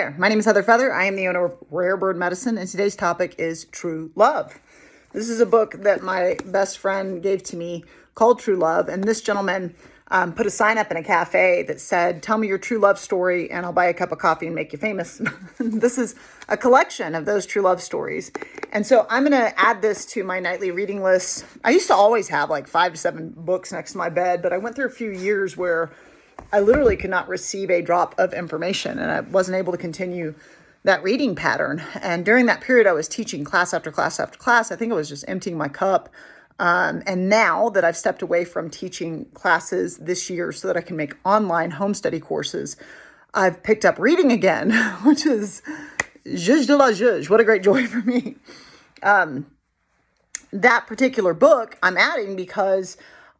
There. My name is Heather Feather. I am the owner of Rare Bird Medicine, and today's topic is True Love. This is a book that my best friend gave to me called True Love, and this gentleman put a sign up in a cafe that said, "Tell me your true love story, and I'll buy a cup of coffee and make you famous." This is a collection of those true love stories, and so I'm going to add this to my nightly reading list. I used to always have like 5 to 7 books next to my bed, but I went through a few years where I literally could not receive a drop of information, and I wasn't able to continue that reading pattern. And during that period, I was teaching class after class after class. I think I was just emptying my cup. And now that I've stepped away from teaching classes this year so that I can make online home study courses, I've picked up reading again, which is zhuzh de la zhuzh. What a great joy for me. That particular book I'm adding because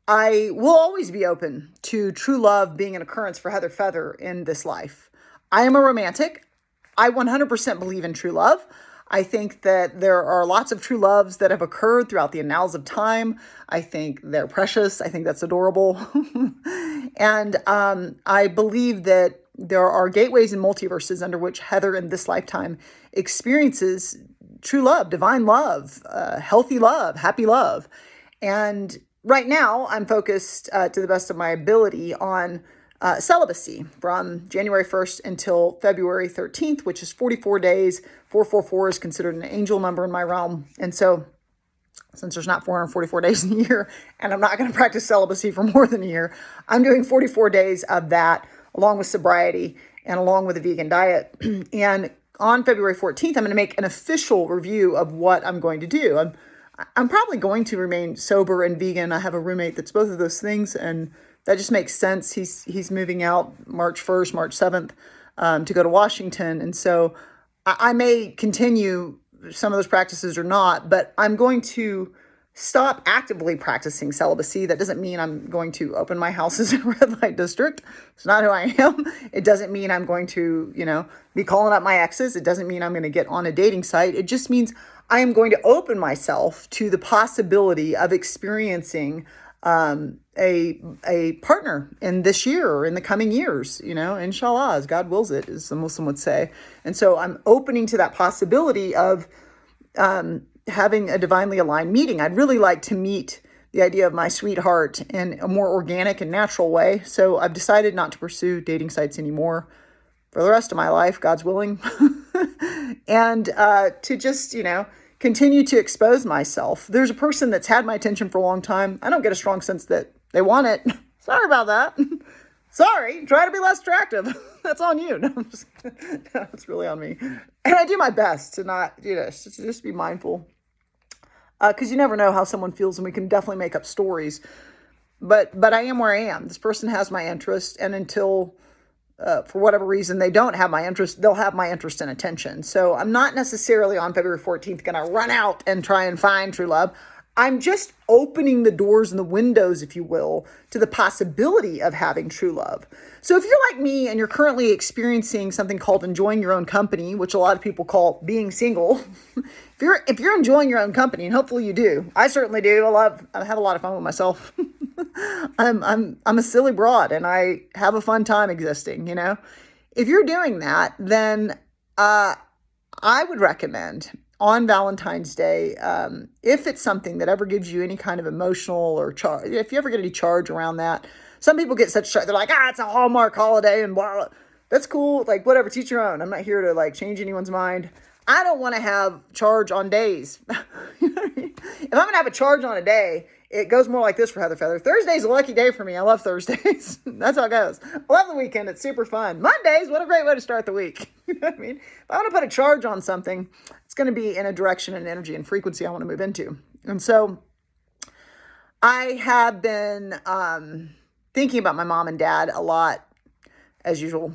I will always be open to true love being an occurrence for Heather Feather in this life. I am a romantic. I 100% believe in true love. I think that there are lots of true loves that have occurred throughout the annals of time. I think they're precious. I think that's adorable. And I believe that there are gateways and multiverses under which Heather in this lifetime experiences true love, divine love, healthy love, happy love. And right now, I'm focused to the best of my ability on celibacy from January 1st until February 13th, which is 44 days. 444 is considered an angel number in my realm. And so since there's not 444 days in a year, and I'm not going to practice celibacy for more than a year, I'm doing 44 days of that along with sobriety and along with a vegan diet. And on February 14th, I'm going to make an official review of what I'm going to do. I'm probably going to remain sober and vegan. I have a roommate that's both of those things, and that just makes sense. He's moving out March 1st, March 7th to go to Washington. And so I may continue some of those practices or not, but I'm going to stop actively practicing celibacy. That doesn't mean I'm going to open my houses in a red light district. It's not who I am. It doesn't mean I'm going to, be calling up my exes. It doesn't mean I'm going to get on a dating site. It just means I am going to open myself to the possibility of experiencing a partner in this year or in the coming years, inshallah, as God wills it, as the Muslim would say. And so I'm opening to that possibility of having a divinely aligned meeting. I'd really like to meet the idea of my sweetheart in a more organic and natural way. So I've decided not to pursue dating sites anymore for the rest of my life, God's willing, and to just, continue to expose myself. There's a person that's had my attention for a long time. I don't get a strong sense that they want it. Sorry about that. Sorry, try to be less attractive. That's on you. No, it's really on me. And I do my best to not, just be mindful. Because you never know how someone feels, and we can definitely make up stories. But I am where I am. This person has my interest, and until for whatever reason they don't have my interest, they'll have my interest and attention. So I'm not necessarily on February 14th going to run out and try and find true love. I'm just opening the doors and the windows, if you will, to the possibility of having true love. So if you're like me and you're currently experiencing something called enjoying your own company, which a lot of people call being single, if you're enjoying your own company, and hopefully you do, I certainly do. I have a lot of fun with myself. I'm a silly broad, and I have a fun time existing. If you're doing that, then I would recommend on Valentine's Day, if it's something that ever gives you any kind of emotional or charge, if you ever get any charge around that. Some people get such charge, they're like, it's a Hallmark holiday and blah, blah. That's cool. Like, whatever, teach your own. I'm not here to change anyone's mind. I don't want to have charge on days. You know what I mean? If I'm going to have a charge on a day, it goes more like this for Heather Feather. Thursday's a lucky day for me. I love Thursdays. That's how it goes. I love the weekend. It's super fun. Mondays, what a great way to start the week. You know what I mean? If I want to put a charge on something, it's going to be in a direction and energy and frequency I want to move into. And so I have been thinking about my mom and dad a lot, as usual,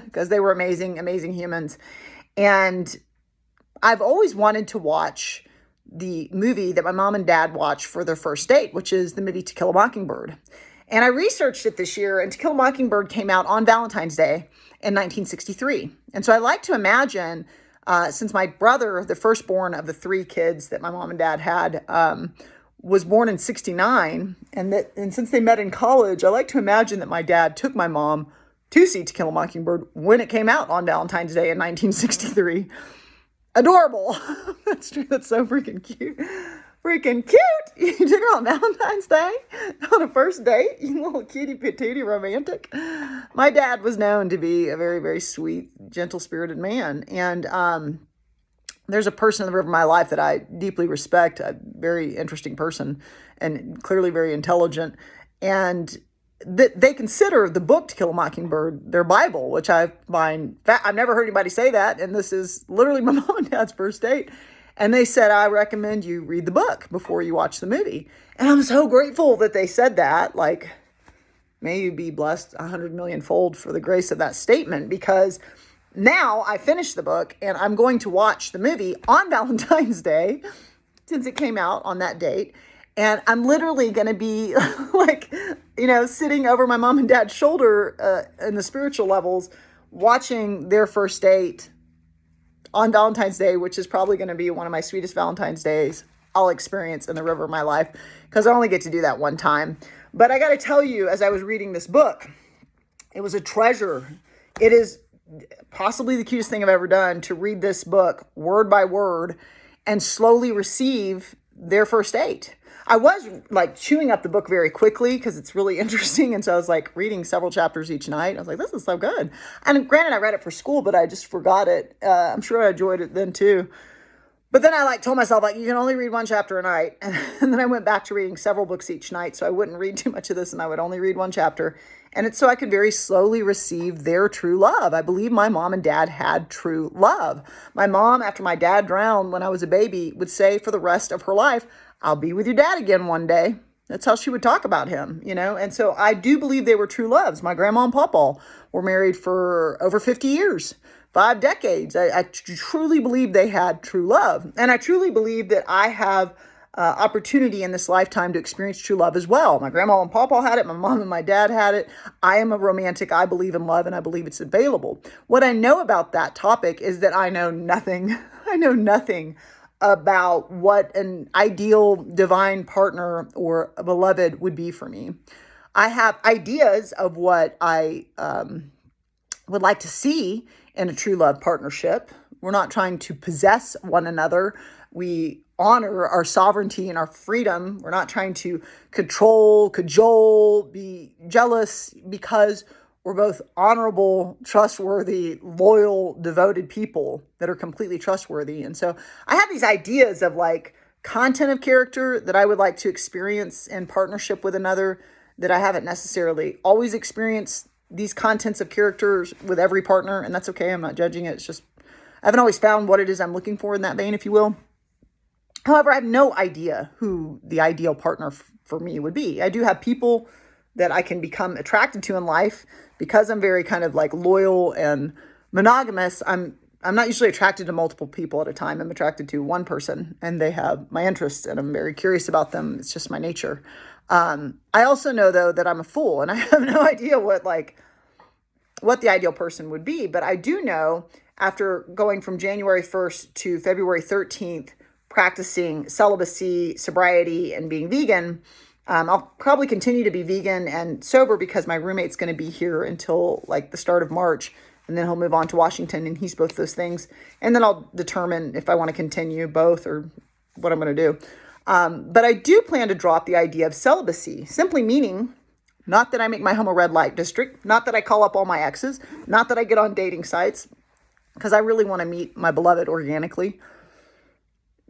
because they were amazing, amazing humans. And I've always wanted to watch the movie that my mom and dad watched for their first date, which is the movie To Kill a Mockingbird. And I researched it this year, and To Kill a Mockingbird came out on Valentine's Day in 1963. And so I like to imagine, since my brother, the firstborn of the 3 kids that my mom and dad had, was born in 69, and since they met in college, I like to imagine that my dad took my mom To See To Kill a Mockingbird when it came out on Valentine's Day in 1963. Adorable. That's true. That's so freaking cute. Freaking cute. You took her on Valentine's Day on a first date. You little cutie patootie romantic. My dad was known to be a very, very sweet, gentle-spirited man. And there's a person in the river of my life that I deeply respect, a very interesting person and clearly very intelligent. And that they consider the book To Kill a Mockingbird their Bible, which I find, I've never heard anybody say that. And this is literally my mom and dad's first date. And they said, I recommend you read the book before you watch the movie. And I'm so grateful that they said that. Like, may you be blessed 100 million fold for the grace of that statement, because now I finished the book and I'm going to watch the movie on Valentine's Day, since it came out on that date. And I'm literally going to be like, sitting over my mom and dad's shoulder in the spiritual levels, watching their first date on Valentine's Day, which is probably going to be one of my sweetest Valentine's days I'll experience in the river of my life, because I only get to do that one time. But I got to tell you, as I was reading this book, it was a treasure. It is possibly the cutest thing I've ever done, to read this book word by word and slowly receive their first date. I was like chewing up the book very quickly because it's really interesting. And so I was like reading several chapters each night. I was like, this is so good. And granted, I read it for school, but I just forgot it. I'm sure I enjoyed it then too. But then I told myself, you can only read one chapter a night. And then I went back to reading several books each night, so I wouldn't read too much of this and I would only read one chapter. And it's so I could very slowly receive their true love. I believe my mom and dad had true love. My mom, after my dad drowned when I was a baby, would say for the rest of her life, I'll be with your dad again one day. That's how she would talk about him, And so I do believe they were true loves. My grandma and papa were married for over 50 years. 5 decades. I truly believe they had true love. And I truly believe that I have opportunity in this lifetime to experience true love as well. My grandma and papa had it. My mom and my dad had it. I am a romantic. I believe in love and I believe it's available. What I know about that topic is that I know nothing. I know nothing about what an ideal divine partner or a beloved would be for me. I have ideas of what I would like to see in a true love partnership. We're not trying to possess one another. We honor our sovereignty and our freedom. We're not trying to control, cajole, be jealous, because we're both honorable, trustworthy, loyal, devoted people that are completely trustworthy. And so I have these ideas of content of character that I would like to experience in partnership with another, that I haven't necessarily always experienced these contents of characters with every partner, and that's okay. I'm not judging it. It's just, I haven't always found what it is I'm looking for in that vein, if you will. However, I have no idea who the ideal partner for me would be. I do have people that I can become attracted to in life because I'm very kind of loyal and monogamous. I'm not usually attracted to multiple people at a time. I'm attracted to one person and they have my interests and I'm very curious about them. It's just my nature. I also know though that I'm a fool and I have no idea what the ideal person would be. But I do know, after going from January 1st to February 13th, practicing celibacy, sobriety, and being vegan, I'll probably continue to be vegan and sober because my roommate's going to be here until the start of March. And then he'll move on to Washington and he's both those things. And then I'll determine if I want to continue both or what I'm going to do. But I do plan to drop the idea of celibacy, simply meaning not that I make my home a red light district, not that I call up all my exes, not that I get on dating sites, because I really want to meet my beloved organically.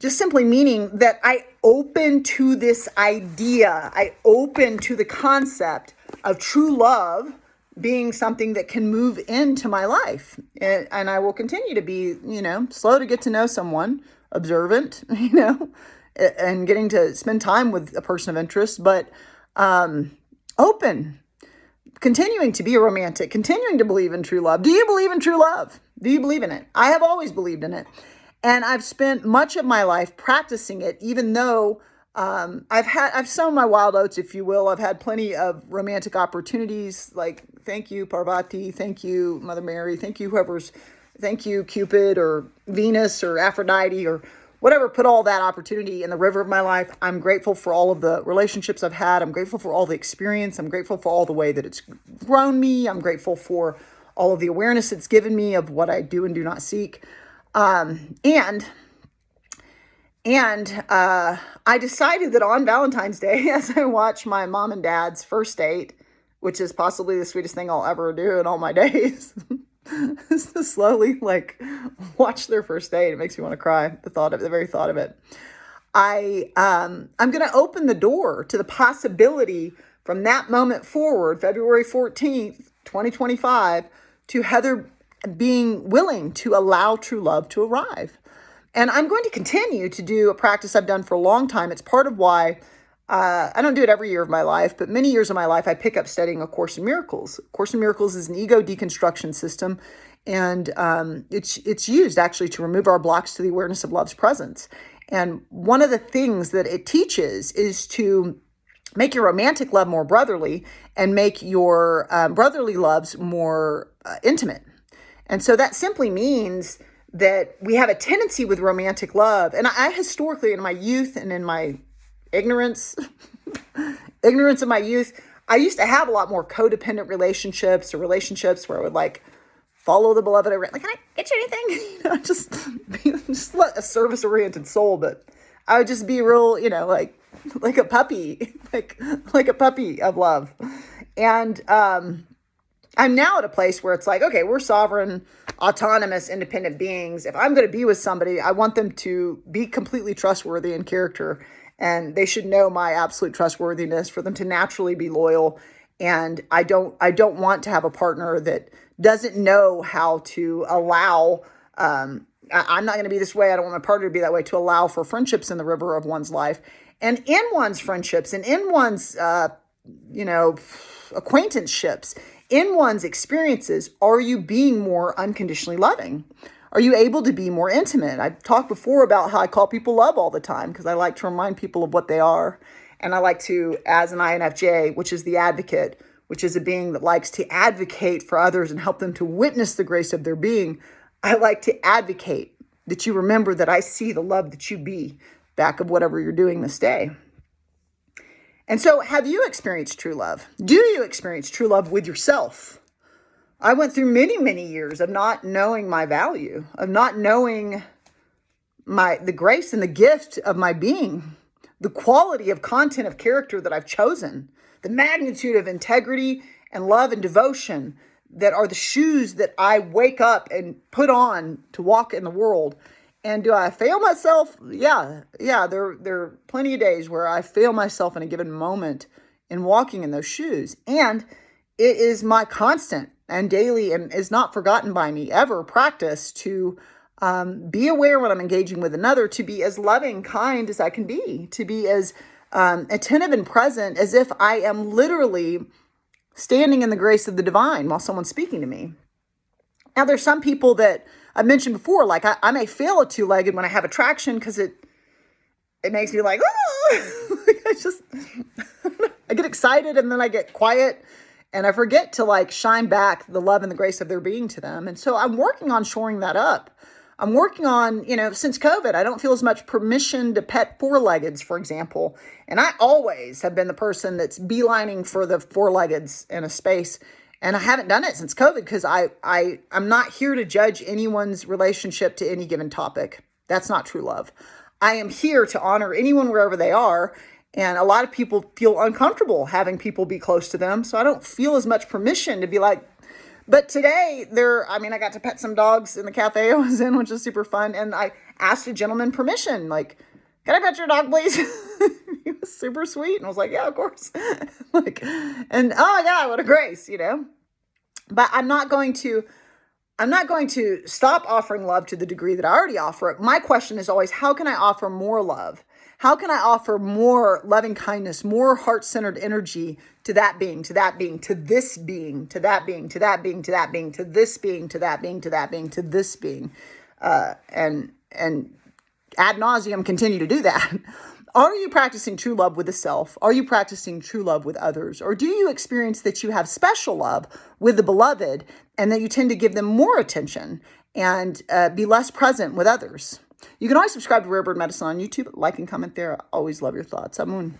Just simply meaning that I open to this idea, I open to the concept of true love being something that can move into my life. And I will continue to be, slow to get to know someone, observant, and getting to spend time with a person of interest, but open, continuing to be a romantic, continuing to believe in true love. Do you believe in true love? Do you believe in it? I have always believed in it. And I've spent much of my life practicing it, even though I've sown my wild oats, if you will. I've had plenty of romantic opportunities, thank you, Parvati, thank you, Mother Mary, thank you, Cupid or Venus or Aphrodite or whatever put all that opportunity in the river of my life. I'm grateful for all of the relationships I've had. I'm grateful for all the experience. I'm grateful for all the way that it's grown me. I'm grateful for all of the awareness it's given me of what I do and do not seek. And I decided that on Valentine's Day, as I watch my mom and dad's first date, which is possibly the sweetest thing I'll ever do in all my days, is to slowly like watch their first date. It makes me want to cry. The very thought of it. I'm going to open the door to the possibility from that moment forward, February 14th, 2025, to Heather being willing to allow true love to arrive. And I'm going to continue to do a practice I've done for a long time. It's part of why I don't do it every year of my life, but many years of my life, I pick up studying A Course in Miracles. A Course in Miracles is an ego deconstruction system, and it's used actually to remove our blocks to the awareness of love's presence. And one of the things that it teaches is to make your romantic love more brotherly and make your brotherly loves more intimate. And so that simply means that we have a tendency with romantic love. And I historically, in my youth and in my ignorance of my youth, I used to have a lot more codependent relationships, or relationships where I would like follow the beloved around. Like, can I get you anything? Just a service oriented soul. But I would just be real, like a puppy, like a puppy of love. And, I'm now at a place where it's like, okay, we're sovereign, autonomous, independent beings. If I'm going to be with somebody, I want them to be completely trustworthy in character, and they should know my absolute trustworthiness for them to naturally be loyal. And I don't want to have a partner that doesn't know how to allow, I'm not going to be this way. I don't want my partner to be that way, to allow for friendships in the river of one's life. And in one's friendships and in one's, acquaintanceships, in one's experiences, are you being more unconditionally loving? Are you able to be more intimate? I've talked before about how I call people love all the time because I like to remind people of what they are. And I like to, as an INFJ, which is the advocate, which is a being that likes to advocate for others and help them to witness the grace of their being, I like to advocate that you remember that I see the love that you be back of whatever you're doing this day. And so, have you experienced true love? Do you experience true love with yourself? I went through many, many years of not knowing my value, of not knowing the grace and the gift of my being, the quality of content of character that I've chosen, the magnitude of integrity and love and devotion that are the shoes that I wake up and put on to walk in the world. And do I fail myself? Yeah. There are plenty of days where I fail myself in a given moment in walking in those shoes. And it is my constant and daily, and is not forgotten by me ever, practice to be aware when I'm engaging with another, to be as loving, kind as I can be, to be as attentive and present as if I am literally standing in the grace of the divine while someone's speaking to me. Now, there's some people that I mentioned before, like I may fail a two-legged when I have attraction because it makes me like, oh, I get excited and then I get quiet and I forget to like shine back the love and the grace of their being to them. And so I'm working on shoring that up. I'm working on, since COVID, I don't feel as much permission to pet four-leggeds, for example. And I always have been the person that's beelining for the four-leggeds in a space. And I haven't done it since COVID because I'm not here to judge anyone's relationship to any given topic. That's not true love. I am here to honor anyone wherever they are. And a lot of people feel uncomfortable having people be close to them. So I don't feel as much permission to be like, but today I got to pet some dogs in the cafe I was in, which was super fun. And I asked a gentleman permission, like, can I pet your dog, please? He was super sweet. And I was like, yeah, of course. Oh my God, what a grace, But I'm not going to stop offering love to the degree that I already offer it. My question is always, how can I offer more love? How can I offer more loving kindness, more heart-centered energy to that being, to that being, to this being, to that being, to that being, to that being, to this being, to that being, to that being, to this being, and ad nauseum continue to do that? Are you practicing true love with the self? Are you practicing true love with others? Or do you experience that you have special love with the beloved and that you tend to give them more attention and be less present with others? You can always subscribe to Rare Bird Medicine on YouTube. Like and comment there. I always love your thoughts. I'm Moon.